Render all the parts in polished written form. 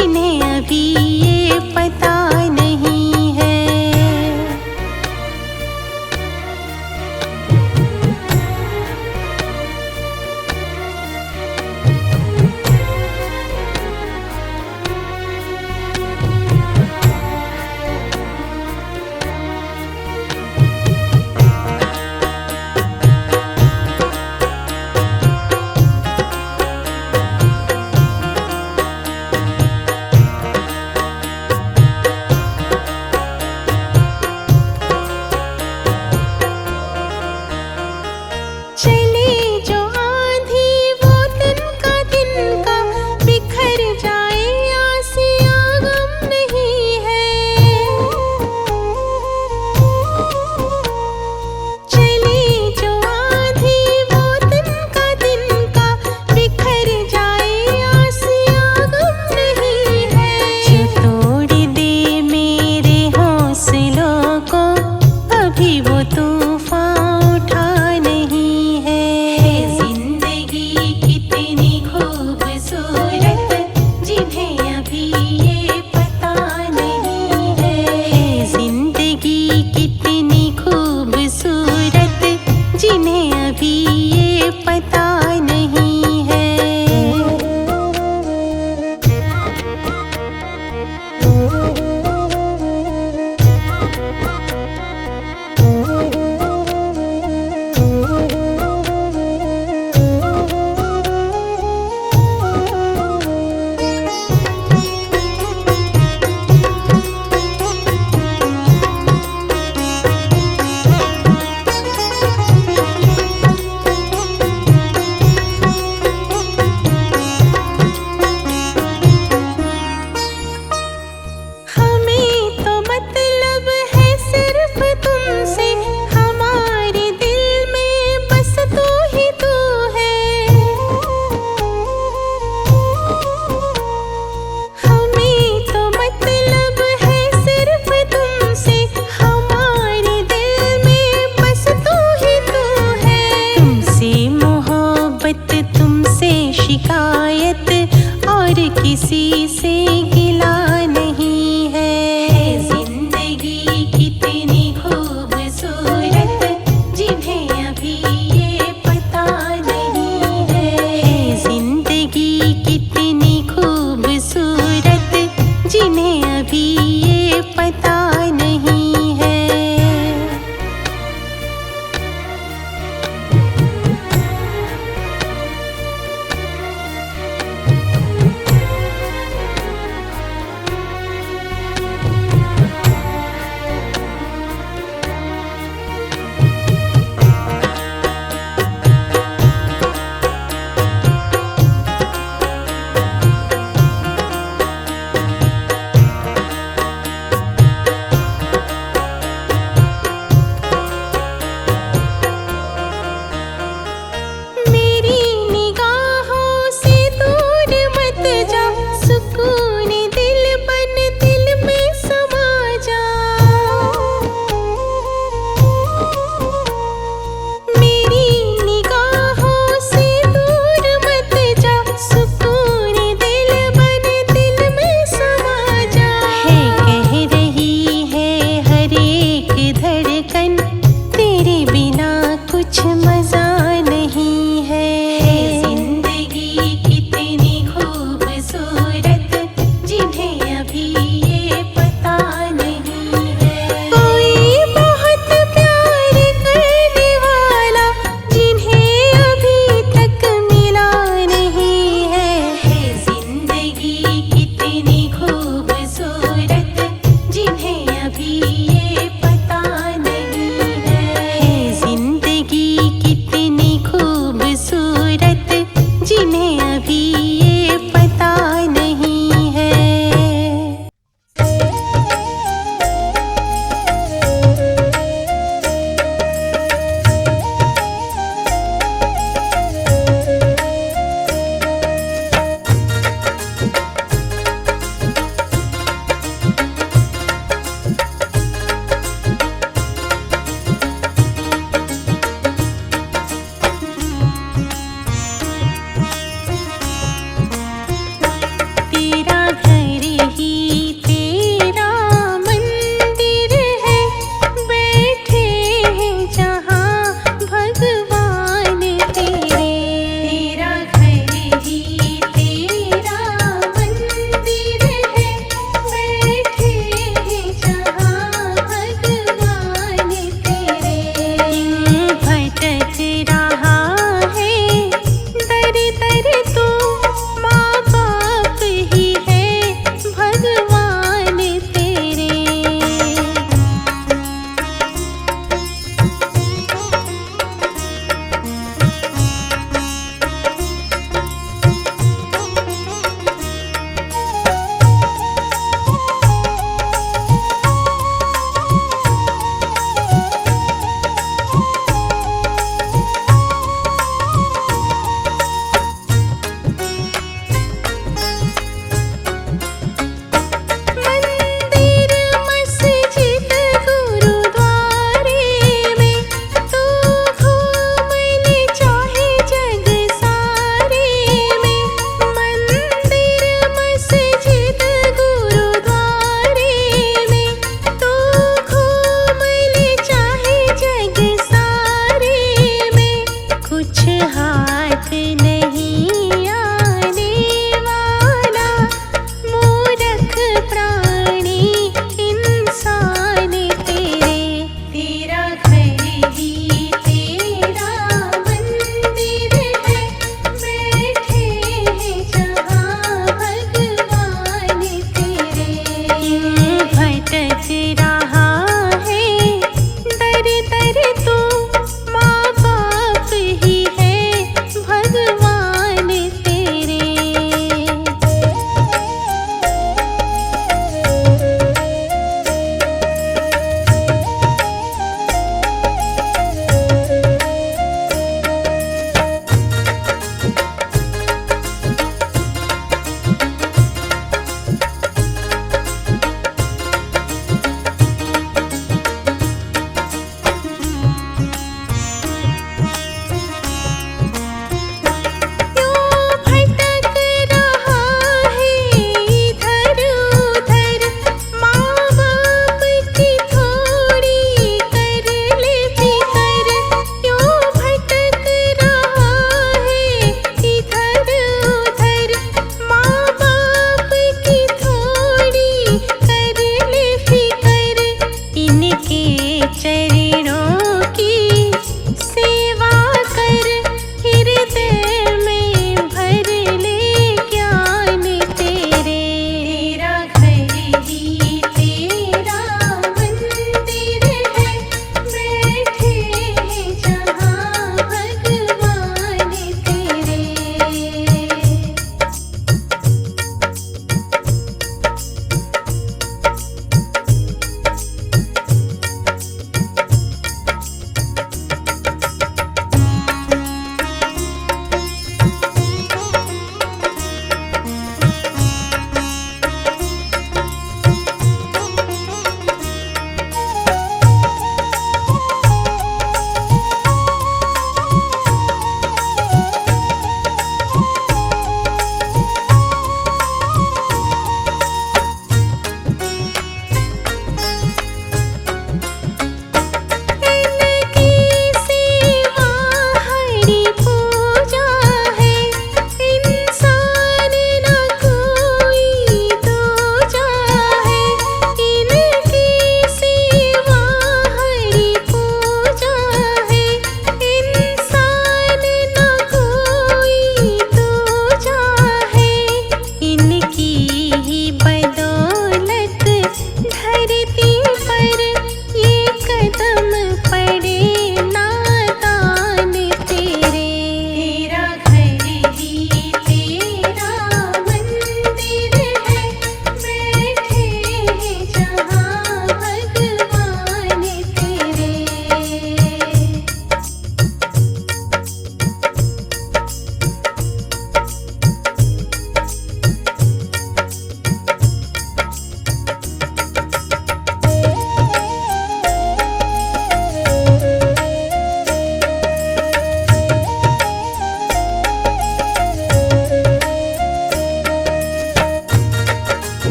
जिन्हें अभी ये पता नहीं है। चले जो आंधी वो तिनका तिनका, बिखर जाए आसिया गम नहीं है। चले जो आंधी वो तिनका तिनका, बिखर जाए आसिया गम नहीं है। जो तोड़ दे मेरे हौसलों को, अभी वो तूफान उठा नहीं है। जिंदगी कितनी खूबसूरत, जिन्हें अभी ये पता नहीं है। जिंदगी कितनी खूबसूरत, जिन्हें अभी ये पता नहीं है। हमें तो मतलब है सिर्फ तुमसे, हमारे दिल में बस तू ही तू है। हमें तो मतलब है सिर्फ तुमसे, हमारे दिल में बस तू ही तू है। तुमसे मोहब्बत, तुमसे शिकायत, और किसी से गिला नहीं है। जिंदगी कितनी खूबसूरत, जिन्हें अभी ये पता नहीं है। जिंदगी कितनी खूबसूरत, जिन्हें अभी ये पता नहीं है।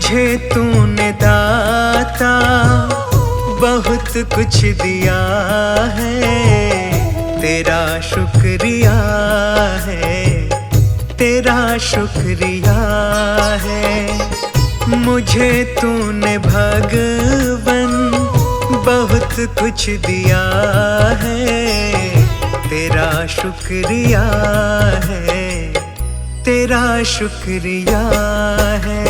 मुझे तूने दाता बहुत कुछ दिया है, तेरा शुक्रिया है, तेरा शुक्रिया है। मुझे तूने भगवन बहुत कुछ दिया है, तेरा शुक्रिया है, तेरा शुक्रिया है।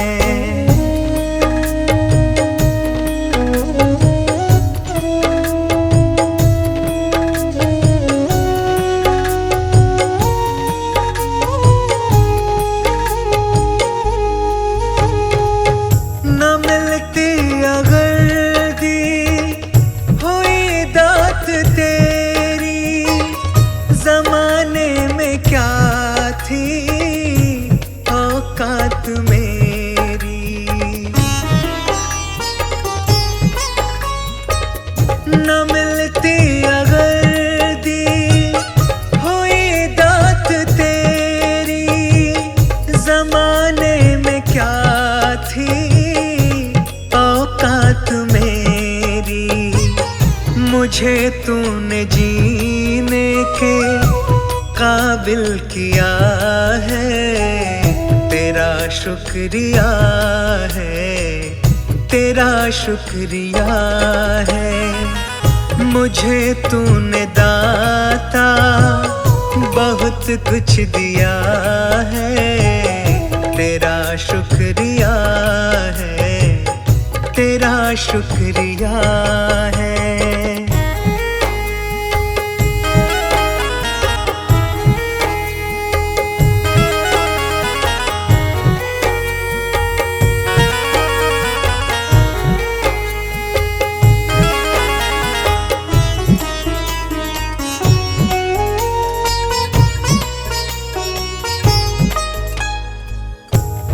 मुझे तूने जीने के काबिल किया है, तेरा शुक्रिया है, तेरा शुक्रिया है। मुझे तूने दाता बहुत कुछ दिया है, तेरा शुक्रिया है, तेरा शुक्रिया है।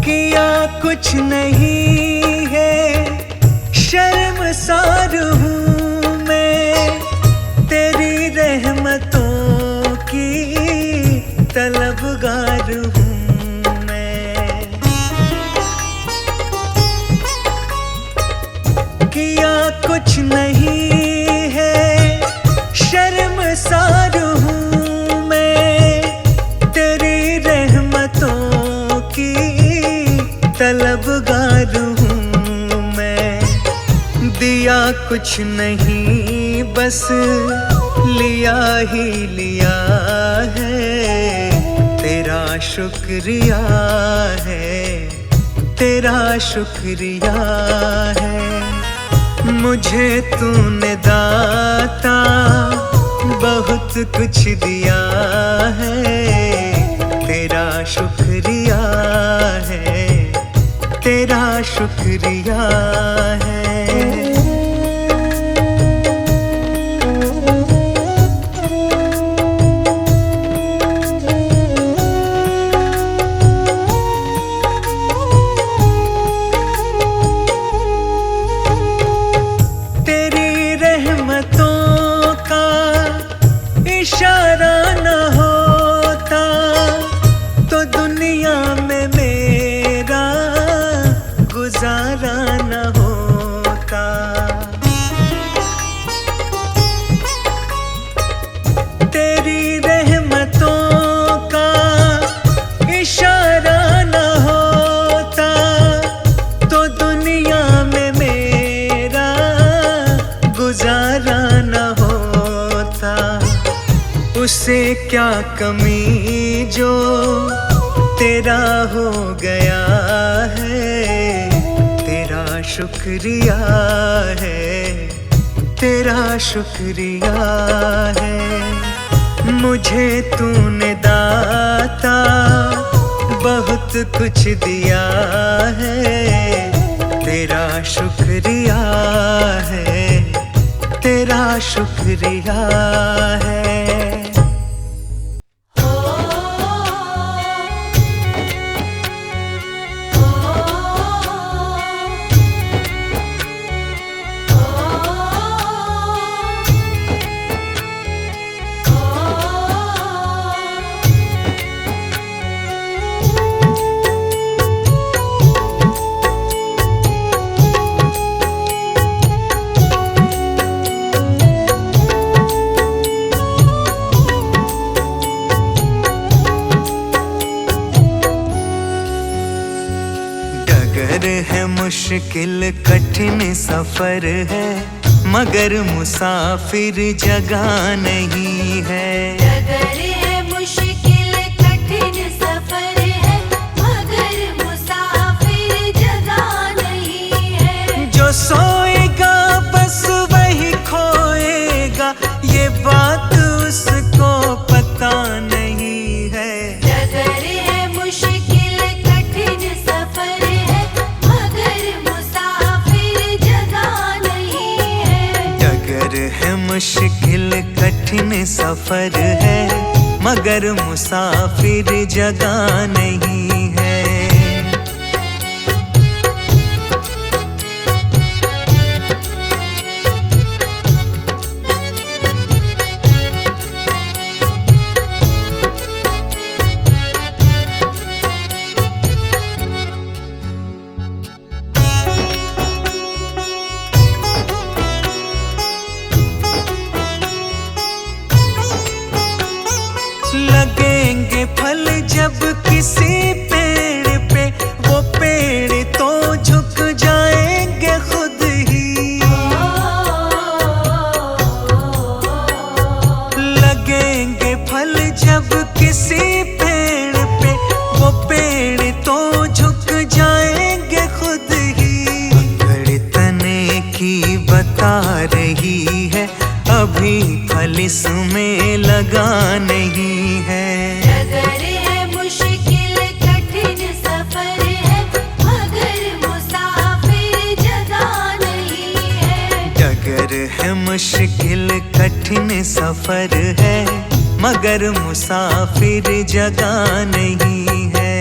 किया कुछ नहीं है, शर्मसार हूँ मैं, तेरी रहमतों की तलबगार हूँ मैं। किया कुछ नहीं है, शर्मसार हूँ मैं, तेरी रहमतों की तलबगार हूँ मैं। दिया कुछ नहीं बस लिया ही लिया है, तेरा शुक्रिया है, तेरा शुक्रिया है। मुझे तूने दाता बहुत कुछ दिया है, तेरा शुक्रिया है, तेरा शुक्रिया है। तेरी रहमतों का इशारा न होता तो दुनिया में मेरा गुजारा न होता। तेरी रहमतों का इशारा न होता तो दुनिया में मेरा गुजारा न होता। उसे क्या कमी जो तेरा हो गया है, तेरा शुक्रिया है, तेरा शुक्रिया है। मुझे तूने दाता बहुत कुछ दिया है, तेरा शुक्रिया है, तेरा शुक्रिया है। मुश्किल कठिन सफर है, मगर मुसाफिर जगह नहीं है। डगर है मुश्किल कठिन सफर है, मगर मुसाफिर जगह नहीं है। जो सोएगा बस वही खोएगा, ये बात उसको पता नहीं है। डगर है मुश्किल कठिन सफर है, मगर मुसाफिर जगह नहीं है। डगर है मुश्किल कठिन सफर है, मगर मुसाफिर जगह नहीं है। लगेंगे फल जब किसी पेड़ पे, वो पेड़ तो झुक जाएंगे खुद ही। लगेंगे फल जब किसी पेड़ पे, वो पेड़ तो झुक जाएंगे खुद ही। अकड़ तने की बता रही है, अभी फल इसमें लगा नहीं है। डगर है मुश्किल कठिन सफर है, मगर मुसाफिर जगह नहीं है। डगर है मुश्किल कठिन सफर है, मगर मुसाफिर जगह नहीं है।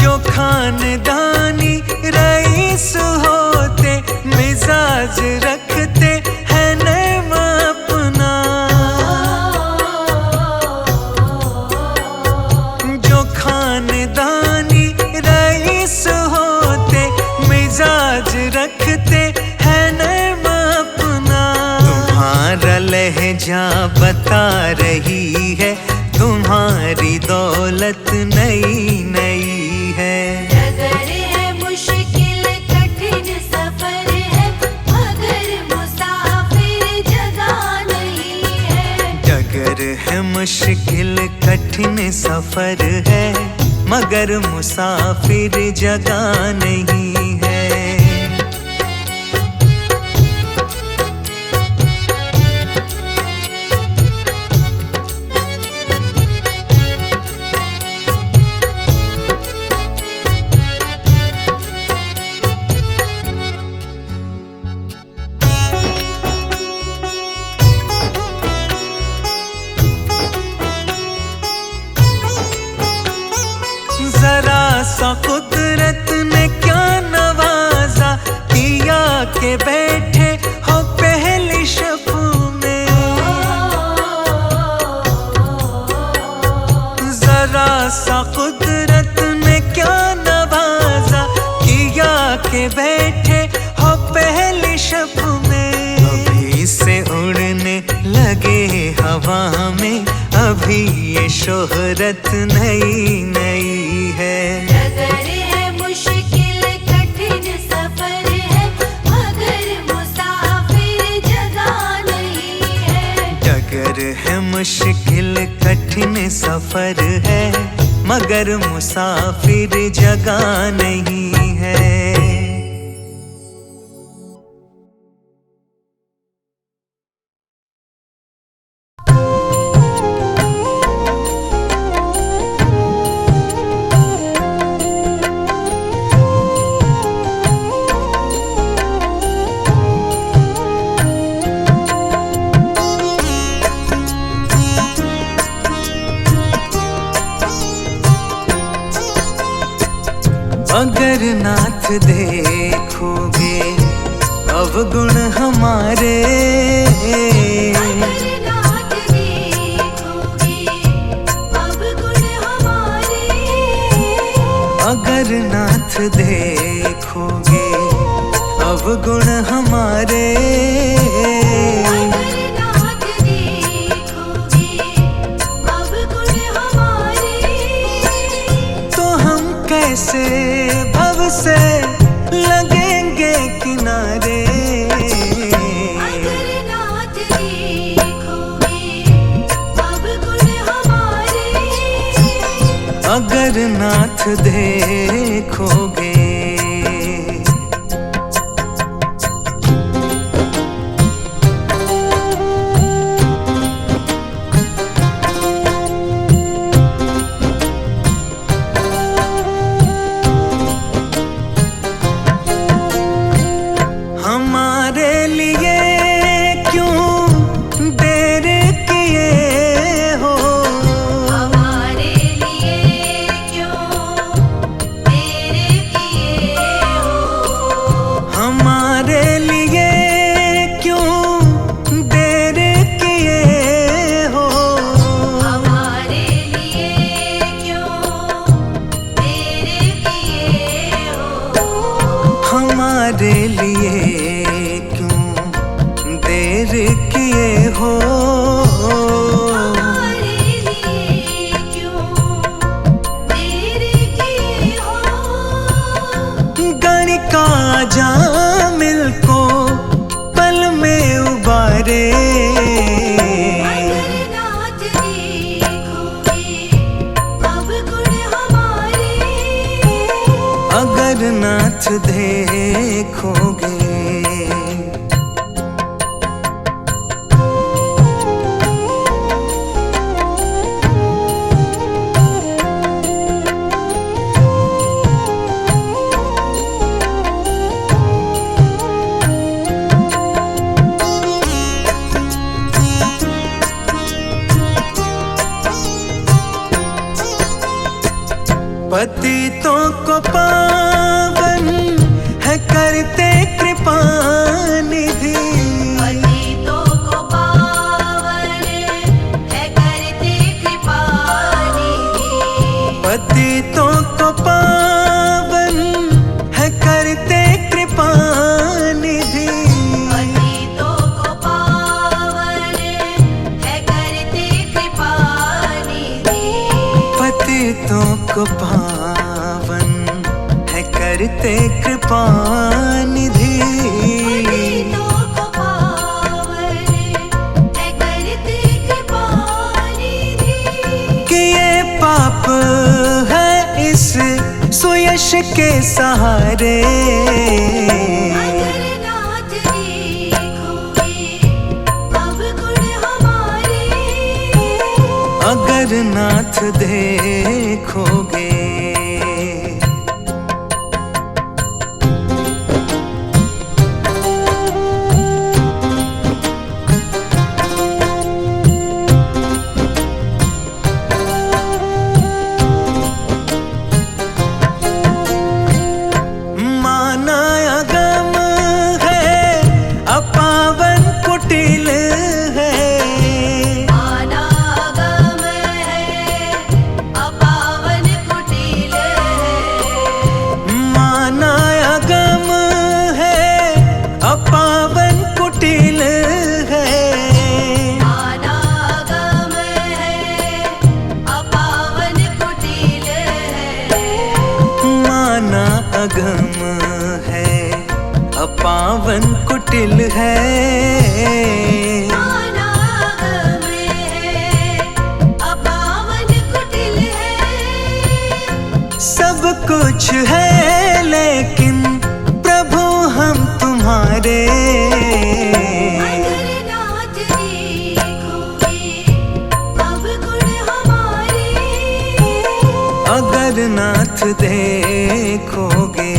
जो खानदानी रईस होते, मिजाज रखते हैं नर्म अपना। जो खानदानी रईस होते, मिजाज रखते हैं नर्म अपना। तुम्हारा लहजा बता रही है, तुम्हारी दौलत नई नई है। डगर है मुश्किल कठिन सफर है, मगर मुसाफिर जगह नहीं है। डगर है मुश्किल कठिन सफर है, मगर मुसाफिर जगह नहीं है। जरा सा कुदरत ने क्या नवाजा, किया के बैठे हो पहली शब में। जरा सा कुदरत ने क्या नवाजा, किया के बैठे हो पहली शब में। अभी से उड़ने लगे हवा में, अभी ये शोहरत नई नई है। डगर है मुश्किल कठिन सफर है, मगर मुसाफिर जगह नहीं है। डगर है मुश्किल कठिन सफर है, मगर मुसाफिर जगह नहीं है। अगर नाथ देखोगे अवगुण हमारे, अगर नाथ देखोगे अवगुण हमारे, अगर नाथ देखोगे अवगुण हमारे, अगर नाथ देखोगे अवगुण हमारे, तो हम कैसे भव से लगेंगे किनारे। अगर नाथ देखोगे अवगुण हमारे, अगर नाथ देखोगे। हमारे लिए क्यों देर किए हो, हमारे लिए क्यों देर किए हो, हमारे लिए क्यों देर किए हो, हमारे लिए क्यों देर किए हो, हमारे लिए क्यों देर किए हो। हमारे लिए क्यों देर किए हो, गणिका जामिल को पल में उबारे, अगर नाथ देखोगे अवगुण हमारे, अगर नाथ देखोगे। पतितों को पावन है करते कृपा निधि, पतितों को पावन है करते कृपा निधि, पतितों को पावन है करते कृपा निधि, पतितों को पावन है करते कृपा निधि, पतितों को पावन है करते कृपा निधि। पतितों को पावन है करते कृपा निधि, कि ये पाप है इस सुयश के सहारे, अगर नाथ देखोगे अवगुण हमारे, अगर नाथ देखोगे। माना अगम है अपावन कुटिल है, अनागम है अपावन कुटिल है, माना अगम है अपावन कुटिल है, अनागम है अपावन कुटिल है, माना अगम है अपावन कुटिल है, अनागम है अपावन कुटिल है, सब कुछ है लेकिन प्रभु हम तुम्हारे, अगर नाथ देखोगे अवगुण हमारे, अगर नाथ देखोगे।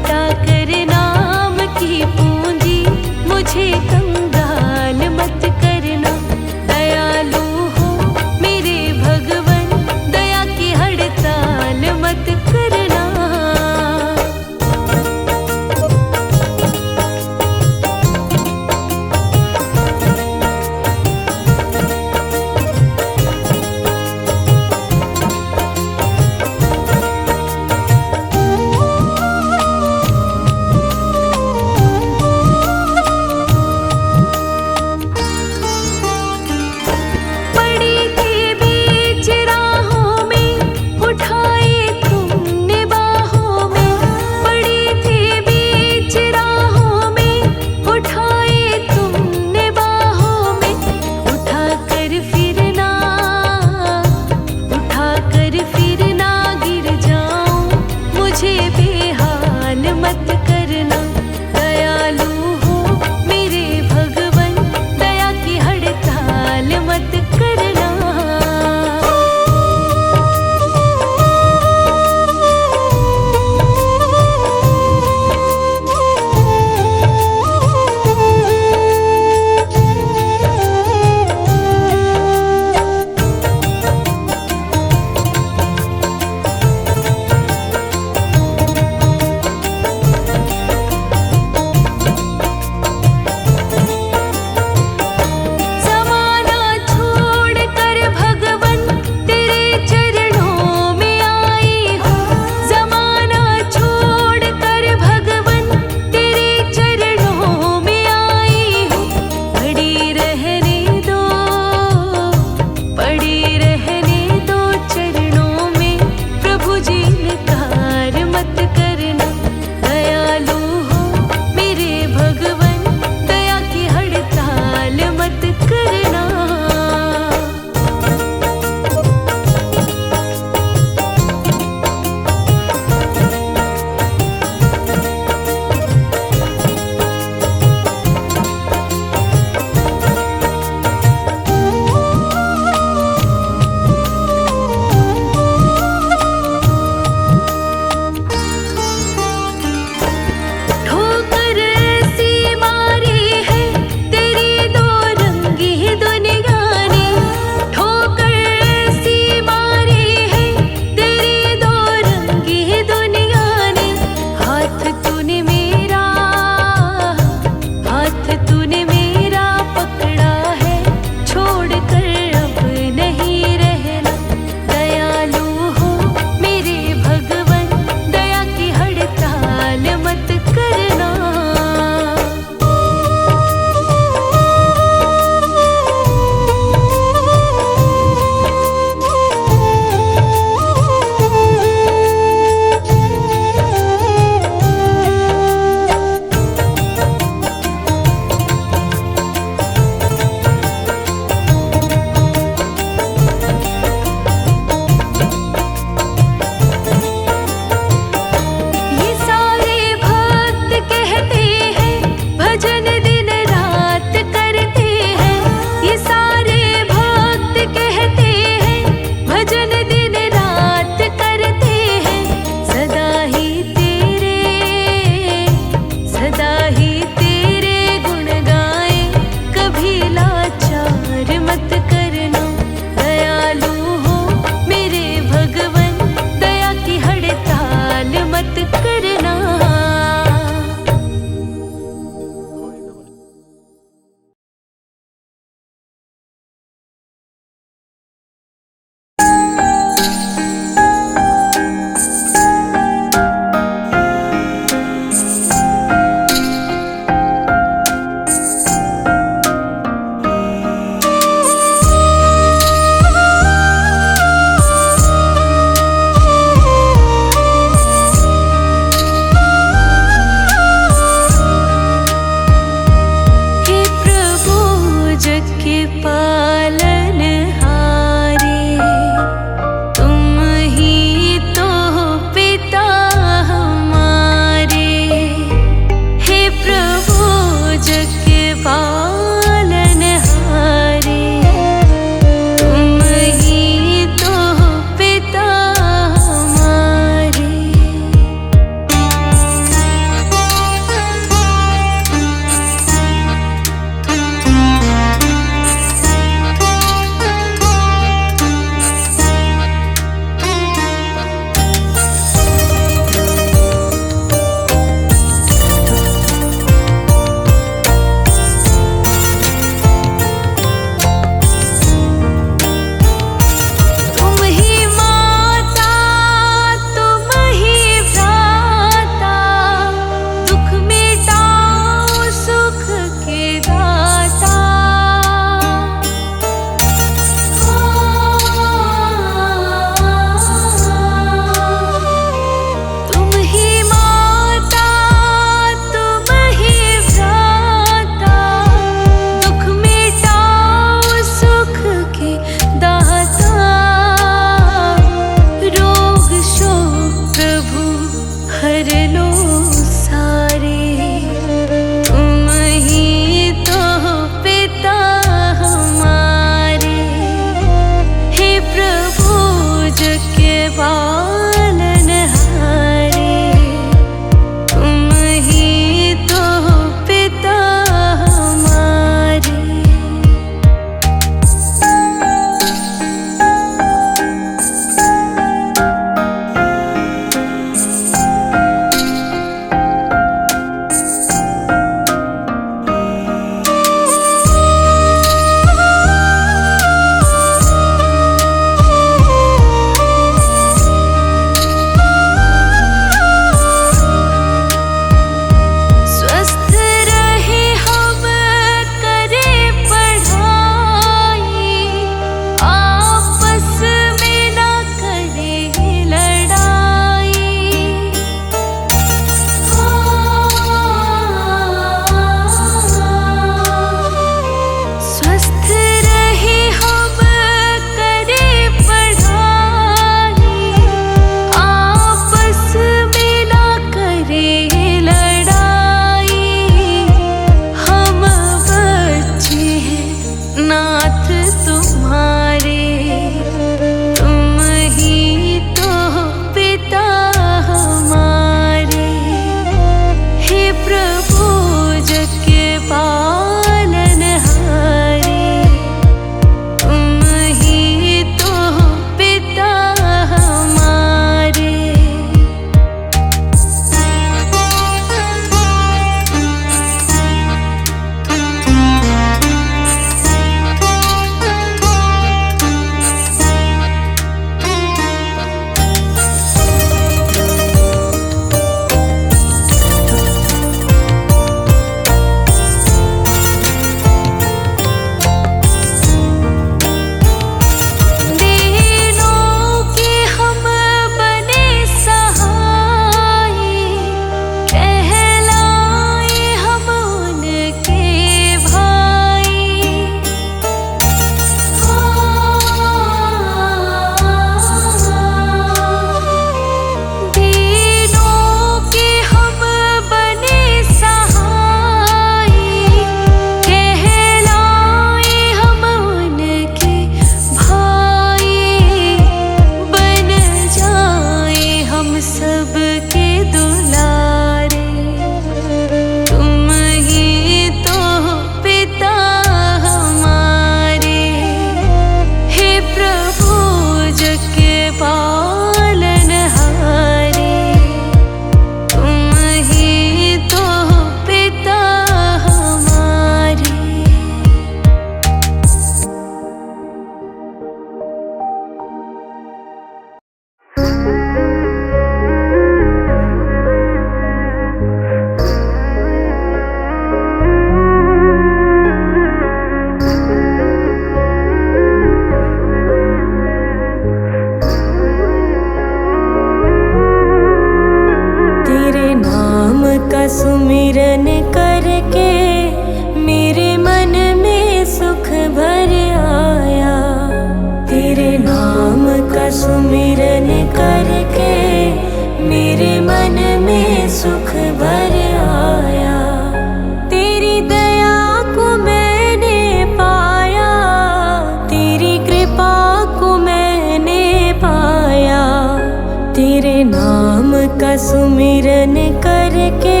नाम का सुमिरन करके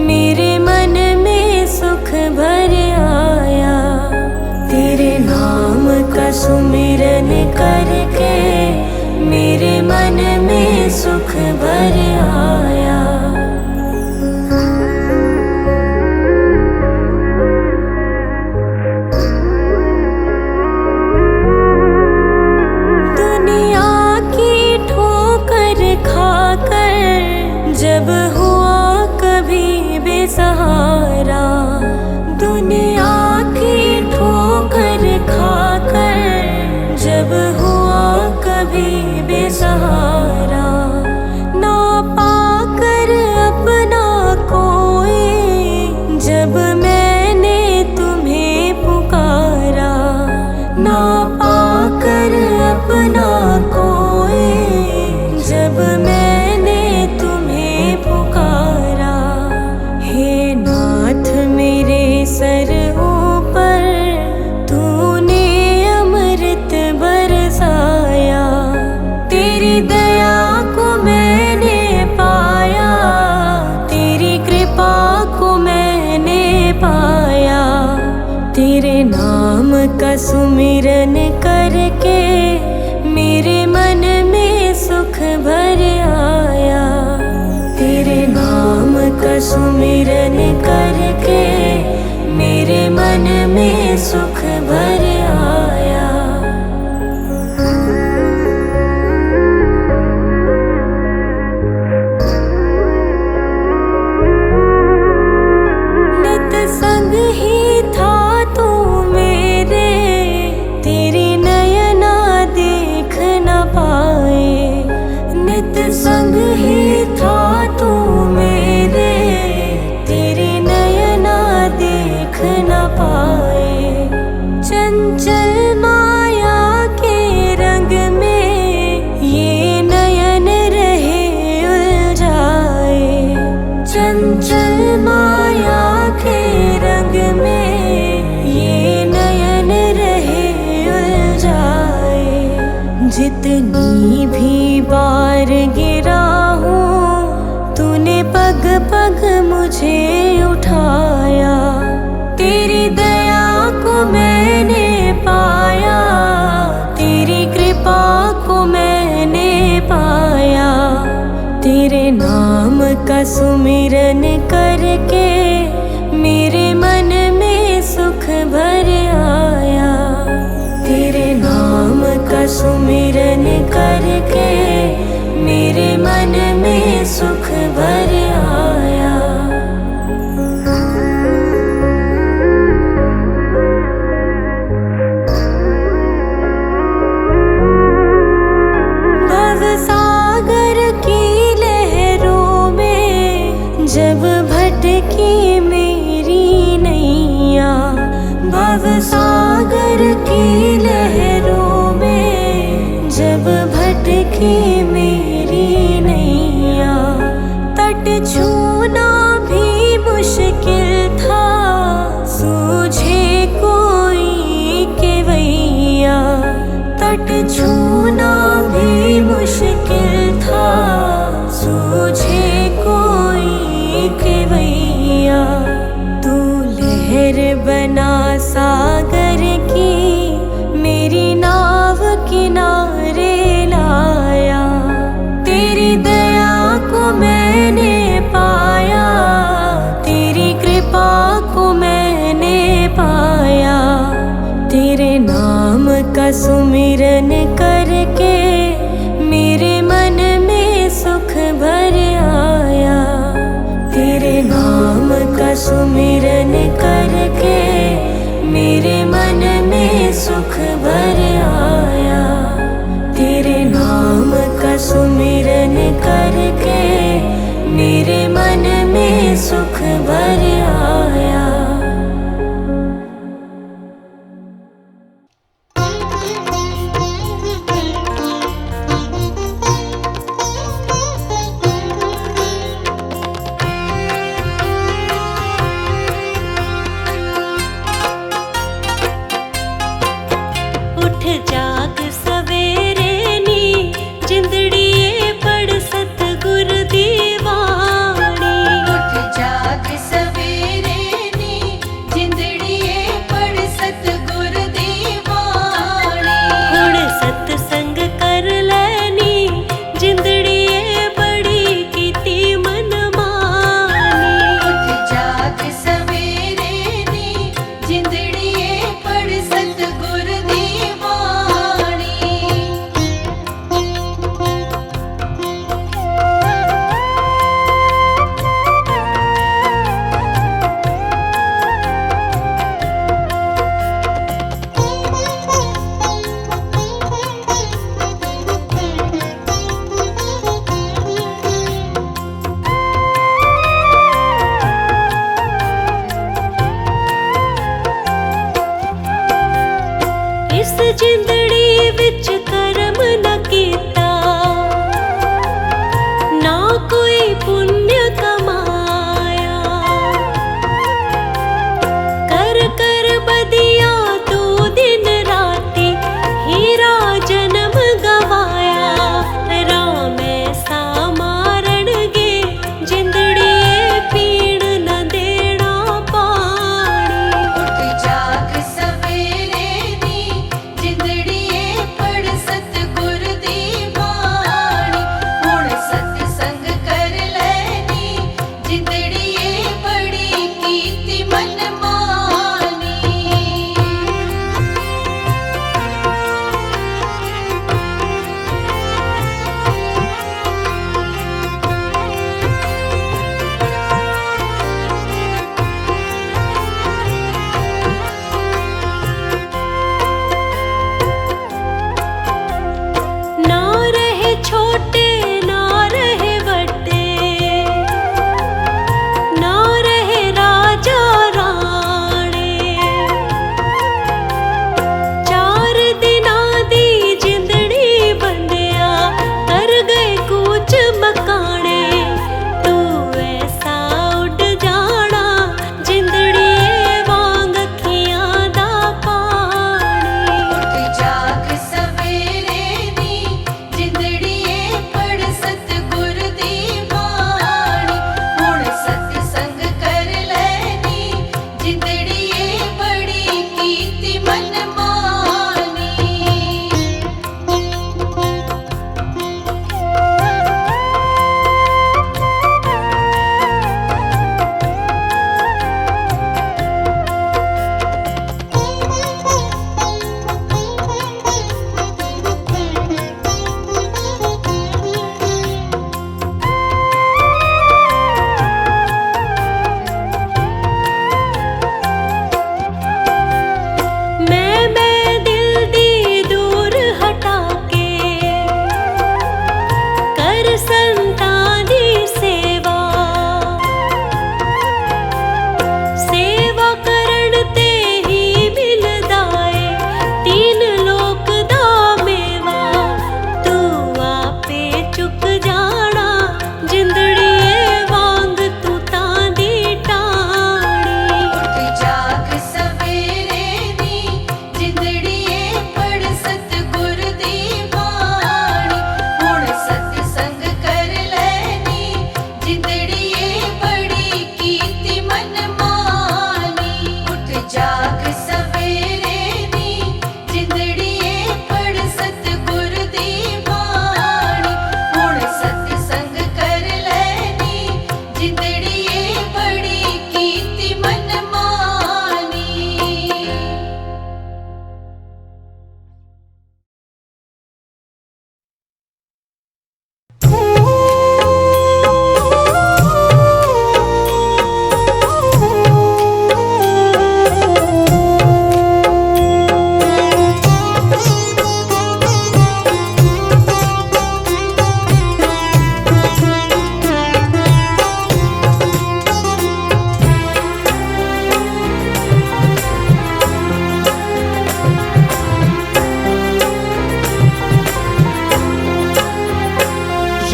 मेरे मन में सुख भर आया। तेरे नाम का सुमिरन करके मेरे मन में सुख भर आया। दुनिया की ठोकर खाकर जब हुआ कभी बेसहारा, दुनिया की ठोकर खाकर जब हुआ कभी बेसहारा, ना पाकर अपना कोई जब मैंने तुम्हें पुकारा, ना पाकर अपना कोई जब मैंने तुम्हें पुकारा। हे नाथ मेरे सर ऊपर तूने अमृत बरसाया, तेरी दया को मैंने पाया, तेरी कृपा को मैंने पाया। तेरे नाम का सुमिरन करके मेरे मन में सुख भर आया। तेरे नाम का सुमिरन करके मेरे मन में सुख भर आया। नित संग ही था तू मेरे, तेरी नयना देख न पाए। नित संग ही था तू मेरे, तेरी नयना देख न पाए। चंचल माया के रंग में ये नयन रहे उलझाए। चंचल माया के रंग में ये नयन रहे उलझाए। जितनी भी बार गिरा हूँ तूने पग पग मुझे उठाया। तेरी दया को मैंने पाया, तेरी कृपा को मैंने पाया। तेरे नाम का सुमिरन करके मेरे मन में सुख भर आया। तेरे नाम का सुमिरन करके मेरे मन में सुख भर आया। भवसागर की लहरों में जब भटकी मेरी नैया, भवसागर की लहरों में जब भटकी मेरी नैया। तट छूना भी मुश्किल था, सूझे कोई केवैया। तट छूना भी मुश्किल था, सूझे कोई केवैया। तू लहर बना सागर की मेरी नाव किनारे लाया। तेरी दया को मैंने पाया, तेरी कृपा को मैंने पाया। तेरे नाम का सुमिरन करके मेरे मन में सुख भर आया। तेरे नाम का सुमिरन करके मेरे मन में सुख भर आया। तेरे नाम का सुमिरन करके मेरे मन में सुख भर आया। उठ जाग सवेरे नी जिंदड़िए पड़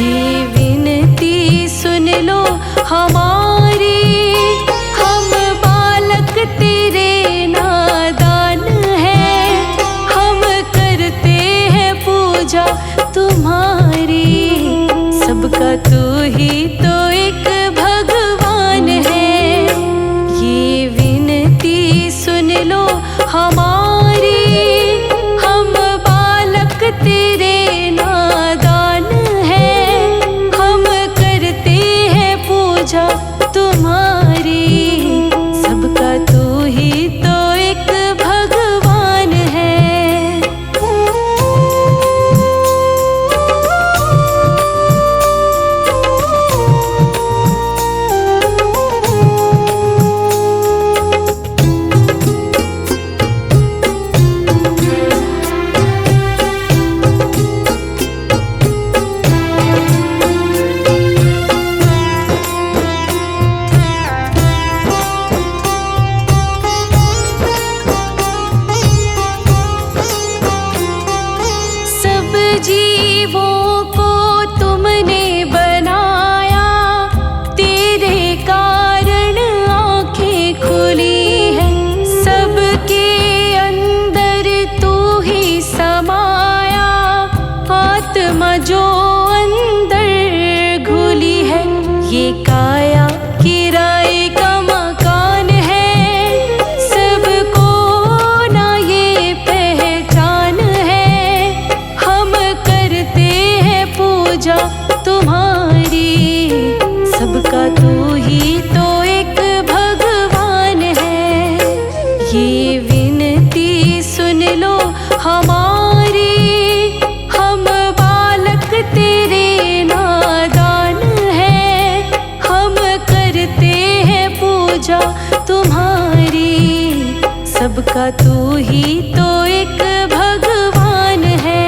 ये विनती सुन लो हमारी, हम बालक तेरे नादान हैं, हम करते हैं पूजा तुम्हारी। सबका तू ही तो एक भगवान है। ये विनती सुन लो हमारी, हम बालक तेरे नादान हैं, हम करते हैं पूजा तुम्हारी। सबका तू ही तो एक भगवान है। जीवों को तुमने बनाया, तेरे कारण आँखें खुली हैं। सबके अंदर तू ही समाया, आत्मा जो अंदर घुली है। ये काया किराए का मकान है, सबको ना ये पहचान है। हम करते हैं पूजा तुम्हारी, सबका तू ही तो एक भगवान है। ये विनती सुन लो हमारी, हम बालक तेरे नादान हैं, हम करते हैं पूजा तुम्हारी। सबका तू ही तो एक भगवान है।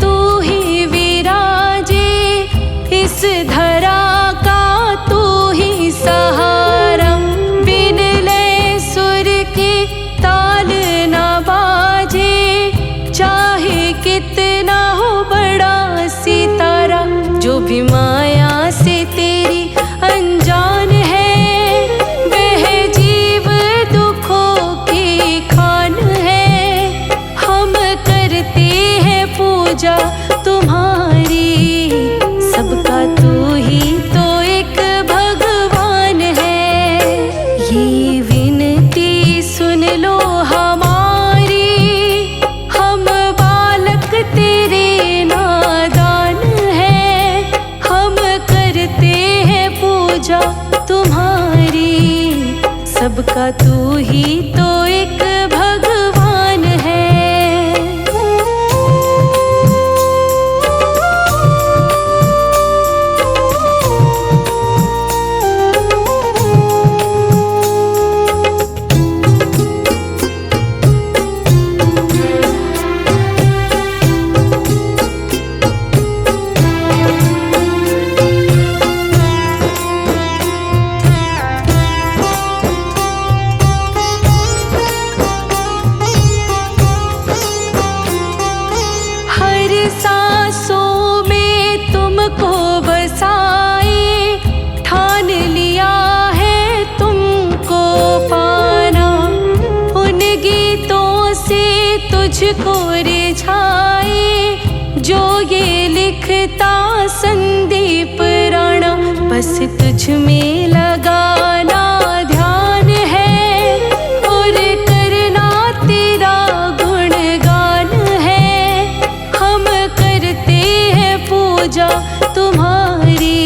तू ही विराजे, इस धरा का तू ही सहारा। बिन लय सुर के ताल ना बाजे, चाहे कितना हो बड़ा सितारा। जो भी माया से तेरी अनजान है, वह जीव दुखों की खान है। हम करते हैं पूजा तुम्हारी, सबका तू ही तो एक भगवान है। ये विनती सुन लो हमारी, हम बालक तेरे नादान हैं, हम करते हैं पूजा तुम्हारी। सबका तू ही तो एक भगवान है। सांसों में तुमको बसाए, ठान लिया है तुमको पाना। उन गीतों से तुझको रिझाए, जो ये लिखता संदीप राणा। बस तुझ में लगाना ध्यान है, और करना तेरा गुणगान है। हम करते हैं पूजा तुम्हारी,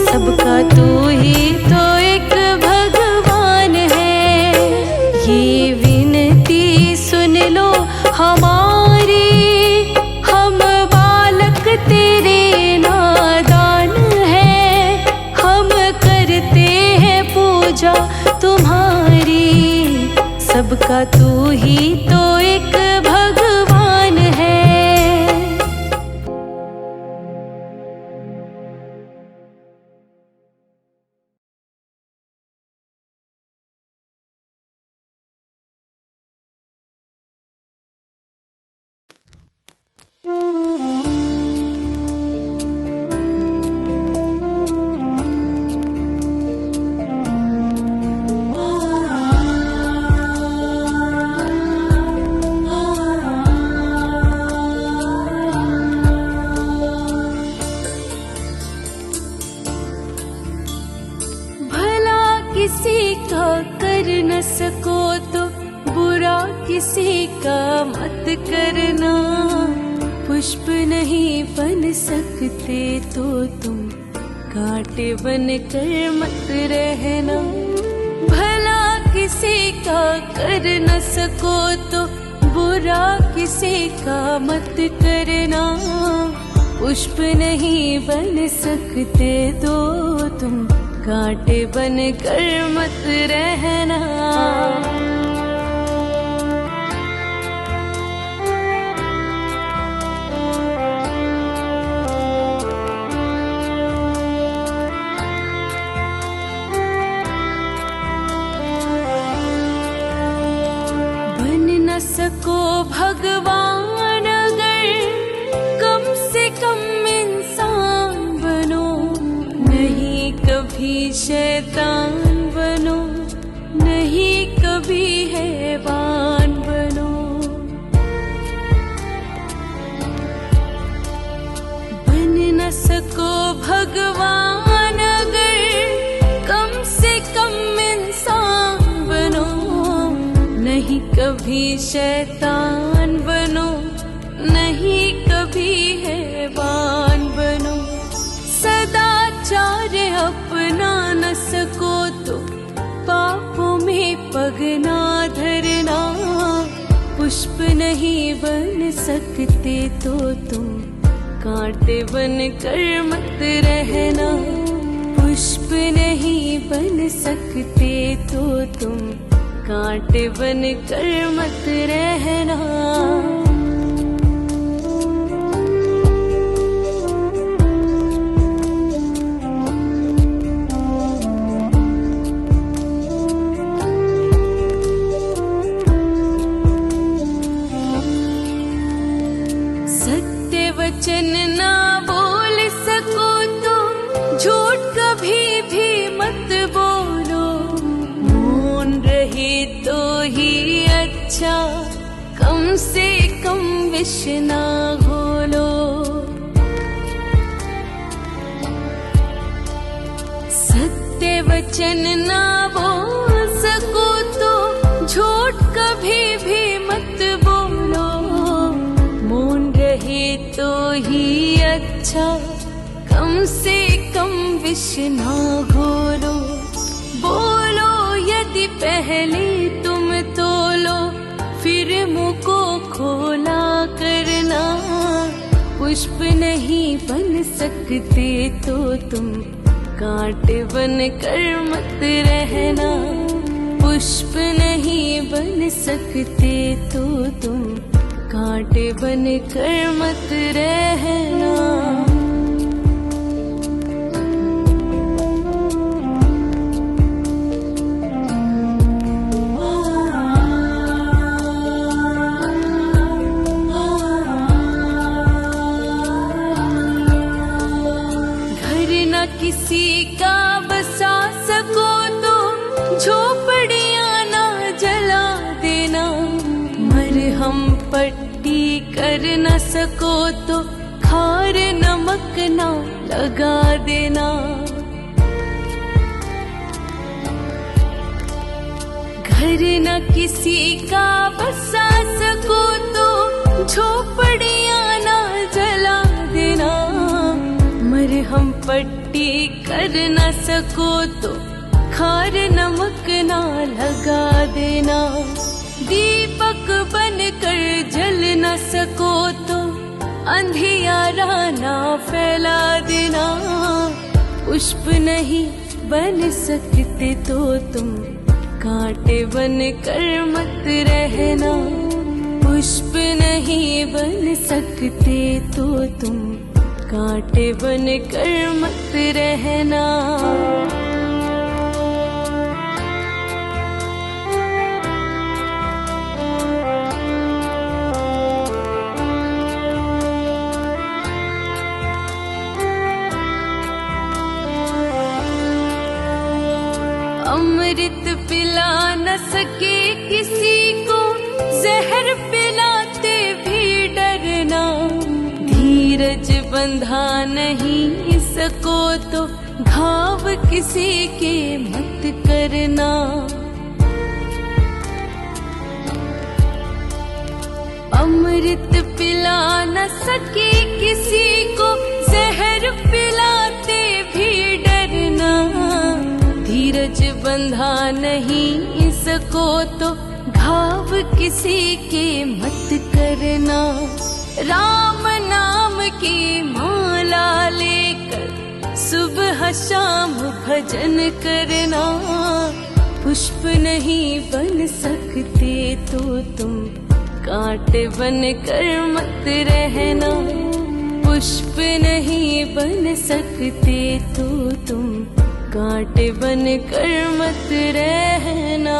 सबका तू ही तो एक भगवान है। ये विनती सुन लो हमारी, सबका तू ही तो एक भगवान है। किसी का कर न सको तो बुरा किसी का मत करना। पुष्प नहीं बन सकते तो तुम कांटे बन कर मत रहना। भला किसी का कर न सको तो बुरा किसी का मत करना। पुष्प नहीं बन सकते तो तुम कांटे बन कर मत रहना। बन न सको भगवान अगर कम से कम इंसान बनो। नहीं कभी शैतान बनो, नहीं कभी हैवान बनो। बन न सको भगवान अगर कम से कम इंसान बनो। नहीं कभी शैतान बनो, नहीं कभी हैवान बनो। सदाचार अपना न सको तो पापों में पग ना धरना। पुष्प नहीं बन सकते तो तुम कांटे बन कर मत रहना। पुष्प नहीं बन सकते तो तुम कांटे बन कर मत रहना। वचन ना बोल सको तो झूठ कभी भी मत बोलो। मौन रहे तो ही अच्छा, कम से कम विष ना घोलो। सत्य वचन ना बोल सको तो झूठ कभी भी मत बोलो। मौन रहे तो ही अच्छा, कम से कम विष ना घोलो। बोलो यदि पहले तुम तोलो, फिर मुँह को खोला करना। पुष्प नहीं बन सकते तो तुम कांटे बन कर मत रहना। पुष्प नहीं बन सकते तो तुम कांटे बन कर मत रहना। घर न किसी का बसा सको तो झोपड़ियां ना जला देना। मरहम पट्टी कर न सको तो खार नमक ना लगा देना। घर न किसी का बसा सको तो झोपड़ियां ना जला देना। मरहम पट्टी कर न सको तो खार नमक ना लगा देना। दीपक बनकर जल न सको तो अंधियारा ना फैला देना। पुष्प नहीं बन सकते तो तुम कांटे बन कर मत रहना। पुष्प नहीं बन सकते तो तुम कांटे बन कर मत रहना। अमृत पिला न सके किसी को, जहर पिलाते भी डरना। धीरज बंधा नहीं सको तो घाव किसी के मत करना। अमृत पिला न सके किसी को, जहर पिलाते भी डरना। धीरज बंधा नहीं सको तो घाव किसी के मत करना। राम नाम की माला लेकर सुबह शाम भजन करना। पुष्प नहीं बन सकते तो तुम कांटे बन कर मत रहना। पुष्प नहीं बन सकते तो तुम कांटे बन कर मत रहना।